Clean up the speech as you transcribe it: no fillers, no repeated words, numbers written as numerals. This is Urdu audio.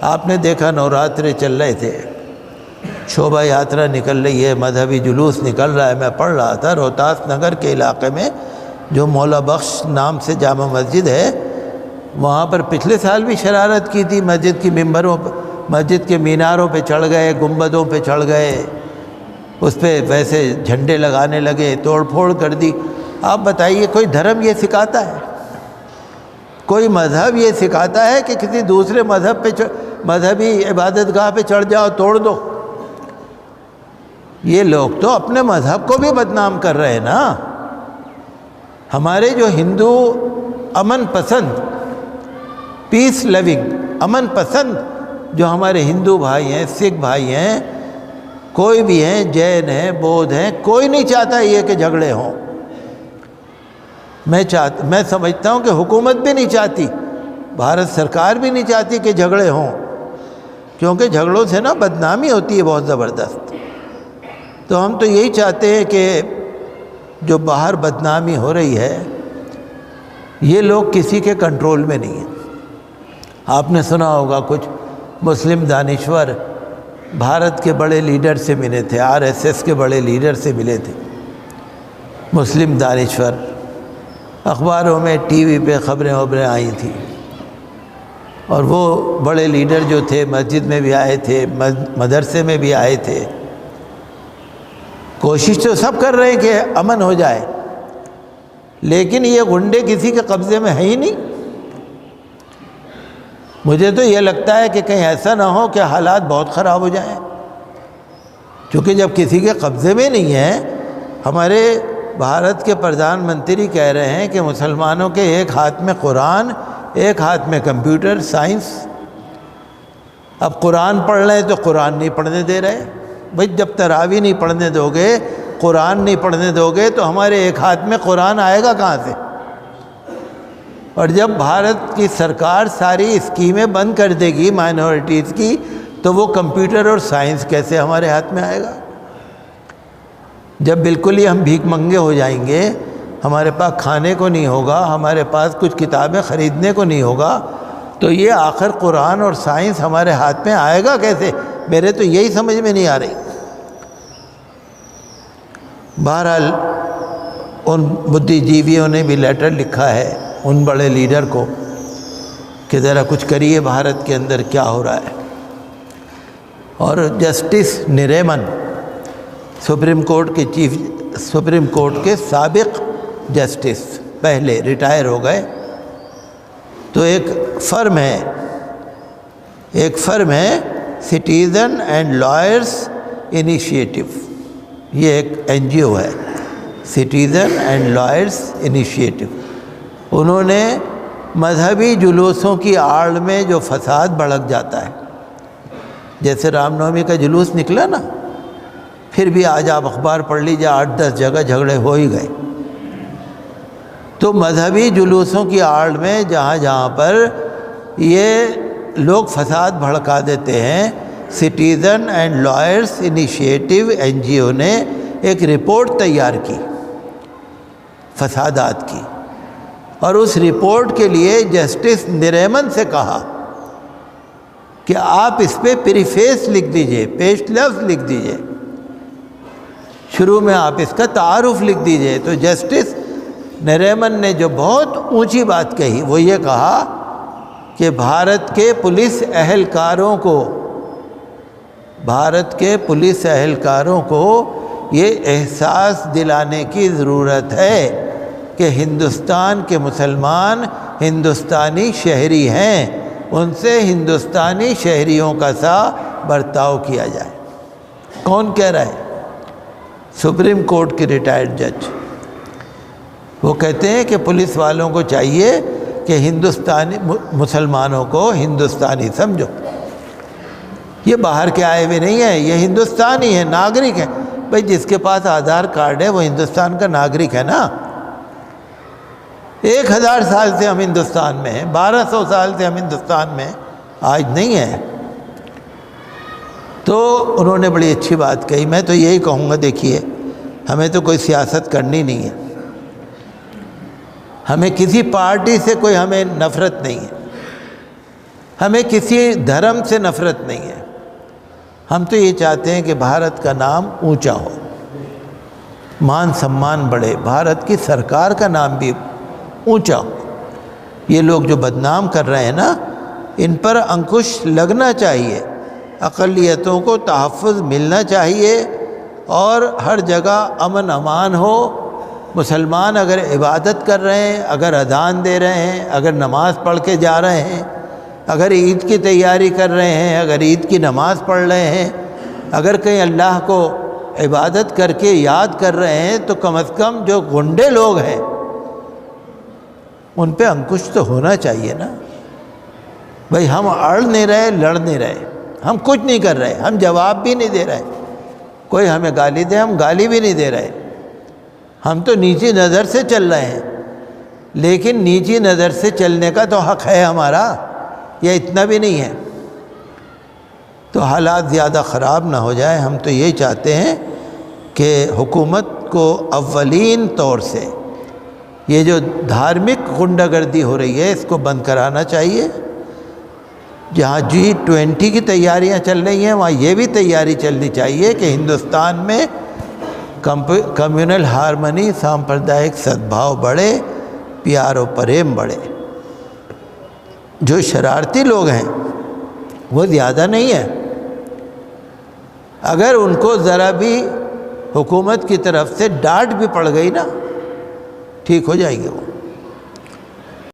آپ نے دیکھا نوراترے چل رہے تھے، شوبھا یاترا نکل رہی ہے، مذہبی جلوس نکل رہا ہے۔ میں پڑھ رہا تھا روہتاس نگر کے علاقے میں جو مولا بخش نام سے جامع مسجد ہے، وہاں پر پچھلے سال بھی شرارت کی تھی، مسجد کی ممبروں پر، مسجد کے میناروں پہ چڑھ گئے، گنبدوں پہ چڑھ گئے، اس پہ ویسے جھنڈے لگانے لگے، توڑ پھوڑ کر دی۔ آپ بتائیے کوئی دھرم یہ سکھاتا ہے؟ کوئی مذہب یہ سکھاتا ہے کہ کسی دوسرے مذہب پہ مذہبی عبادت گاہ پہ چڑھ جاؤ، توڑ دو؟ یہ لوگ تو اپنے مذہب کو بھی بدنام کر رہے ہیں نا۔ ہمارے جو ہندو امن پسند، پیس لونگ، امن پسند جو ہمارے ہندو بھائی ہیں، سکھ بھائی ہیں، کوئی بھی ہیں، جین ہیں، بودھ ہیں، کوئی نہیں چاہتا یہ کہ جھگڑے ہوں۔ میں سمجھتا ہوں کہ حکومت بھی نہیں چاہتی، بھارت سرکار بھی نہیں چاہتی کہ جھگڑے ہوں، کیونکہ جھگڑوں سے نا بدنامی ہوتی ہے بہت زبردست۔ تو ہم تو یہی چاہتے ہیں کہ جو باہر بدنامی ہو رہی ہے یہ لوگ کسی کے کنٹرول میں نہیں ہیں۔ آپ نے سنا ہوگا کچھ مسلم دانشور بھارت کے بڑے لیڈر سے ملے تھے، RSS کے بڑے لیڈر سے ملے تھے، مسلم دانشور، اخباروں میں ٹی وی پہ خبریں آئی تھیں، اور وہ بڑے لیڈر جو تھے مسجد میں بھی آئے تھے، مدرسے میں بھی آئے تھے۔ کوشش تو سب کر رہے ہیں کہ امن ہو جائے، لیکن یہ غنڈے کسی کے قبضے میں ہیں ہی نہیں۔ مجھے تو یہ لگتا ہے کہ کہیں ایسا نہ ہو کہ حالات بہت خراب ہو جائیں، کیونکہ جب کسی کے قبضے میں نہیں ہے۔ ہمارے بھارت کے پردھان منتری کہہ رہے ہیں کہ مسلمانوں کے ایک ہاتھ میں قرآن، ایک ہاتھ میں کمپیوٹر سائنس۔ اب قرآن پڑھ رہے ہیں تو قرآن نہیں پڑھنے دے رہے۔ بھئی جب تراویح نہیں پڑھنے دو گے، قرآن نہیں پڑھنے دو گے، تو ہمارے ایک ہاتھ میں قرآن آئے گا کہاں سے؟ اور جب بھارت کی سرکار ساری اسکیمیں بند کر دے گی مائنورٹیز کی، تو وہ کمپیوٹر اور سائنس کیسے ہمارے ہاتھ میں آئے گا؟ جب بالکل ہی ہم بھیک منگے ہو جائیں گے، ہمارے پاس کھانے کو نہیں ہوگا، ہمارے پاس کچھ کتابیں خریدنے کو نہیں ہوگا، تو یہ آخر قرآن اور سائنس ہمارے ہاتھ میں آئے گا کیسے؟ میرے تو یہی سمجھ میں نہیں آ رہی۔ بہرحال ان بدھی جیویوں نے بھی لیٹر لکھا ہے ان بڑے لیڈر کو کہ ذرا کچھ کریے، بھارت کے اندر کیا ہو رہا ہے۔ اور جسٹس نریمن، سپریم کورٹ کے سابق جسٹس، پہلے ریٹائر ہو گئے، تو ایک فرم ہے سٹیزن اینڈ لائرس انیشیٹو، یہ ایک NGO ہے، سٹیزن اینڈ لائرس انیشیٹو۔ انہوں نے مذہبی جلوسوں کی آڑ میں جو فساد بھڑک جاتا ہے، جیسے رام نومی کا جلوس نکلا نا، پھر بھی آج آپ اخبار پڑھ لیجیے 8-10 جگہ جھگڑے ہو ہی گئے۔ تو مذہبی جلوسوں کی آڑ میں جہاں جہاں پر یہ لوگ فساد بھڑکا دیتے ہیں، citizen and lawyers initiative NGO نے ایک رپورٹ تیار کی فسادات کی، اور اس رپورٹ کے لیے جسٹس نریمن سے کہا کہ آپ اس پہ پریفیس لکھ دیجئے، پیش لفظ لکھ دیجئے، شروع میں آپ اس کا تعارف لکھ دیجئے۔ تو جسٹس نریمن نے جو بہت اونچی بات کہی وہ یہ کہا کہ بھارت کے پولیس اہلکاروں کو یہ احساس دلانے کی ضرورت ہے کہ ہندوستان کے مسلمان ہندوستانی شہری ہیں، ان سے ہندوستانی شہریوں کا سا برتاؤ کیا جائے۔ کون کہہ رہا ہے؟ سپریم کورٹ کے ریٹائرڈ جج۔ وہ کہتے ہیں کہ پولیس والوں کو چاہیے کہ مسلمانوں کو ہندوستانی سمجھو۔ یہ باہر کے آئے ہوئے نہیں ہیں، یہ ہندوستانی ہیں، ناگرک ہیں۔ بھئی جس کے پاس آدھار کارڈ ہے وہ ہندوستان کا ناگرک ہے نا۔ 1000 سال سے ہم ہندوستان میں ہیں، 1200 سال سے ہم ہندوستان میں، آج نہیں ہے۔ تو انہوں نے بڑی اچھی بات کہی۔ میں تو یہی کہوں گا، دیکھیے ہمیں تو کوئی سیاست کرنی نہیں ہے، ہمیں کسی پارٹی سے کوئی ہمیں نفرت نہیں ہے، ہمیں کسی دھرم سے نفرت نہیں ہے، ہم تو یہ چاہتے ہیں کہ بھارت کا نام اونچا ہو، مان سمان بڑھے، بھارت کی سرکار کا نام بھی اونچا ہو۔ یہ لوگ جو بدنام کر رہے ہیں نا، ان پر انکش لگنا چاہیے، اقلیتوں کو تحفظ ملنا چاہیے، اور ہر جگہ امن امان ہو۔ مسلمان اگر عبادت کر رہے ہیں، اگر اذان دے رہے ہیں، اگر نماز پڑھ کے جا رہے ہیں، اگر عید کی تیاری کر رہے ہیں، اگر عید کی نماز پڑھ رہے ہیں، اگر کہیں اللہ کو عبادت کر کے یاد کر رہے ہیں، تو کم از کم جو گنڈے لوگ ہیں ان پہ انکش تو ہونا چاہیے نا۔ بھئی ہم اڑ نہیں رہے، لڑ نہیں رہے، ہم کچھ نہیں کر رہے، ہم جواب بھی نہیں دے رہے، کوئی ہمیں گالی دے ہم گالی بھی نہیں دے رہے، ہم تو نیچی نظر سے چل رہے ہیں۔ لیکن نیچی نظر سے چلنے کا تو حق ہے ہمارا، یہ اتنا بھی نہیں ہے۔ تو حالات زیادہ خراب نہ ہو جائے، ہم تو یہی چاہتے ہیں کہ حکومت کو اولین طور سے یہ جو دھارمک غنڈہ گردی ہو رہی ہے اس کو بند کرانا چاہیے۔ جہاں G20 کی تیاریاں چل رہی ہیں وہاں یہ بھی تیاری چلنی چاہیے کہ ہندوستان میں کمیونل ہارمنی، سامپردائک صدبھاؤ بڑھے، پیار و پریم بڑھے۔ جو شرارتی لوگ ہیں وہ زیادہ نہیں ہیں، اگر ان کو ذرا بھی حکومت کی طرف سے ڈانٹ بھی پڑ گئی نا، ٹھیک ہو جائیں گے وہ۔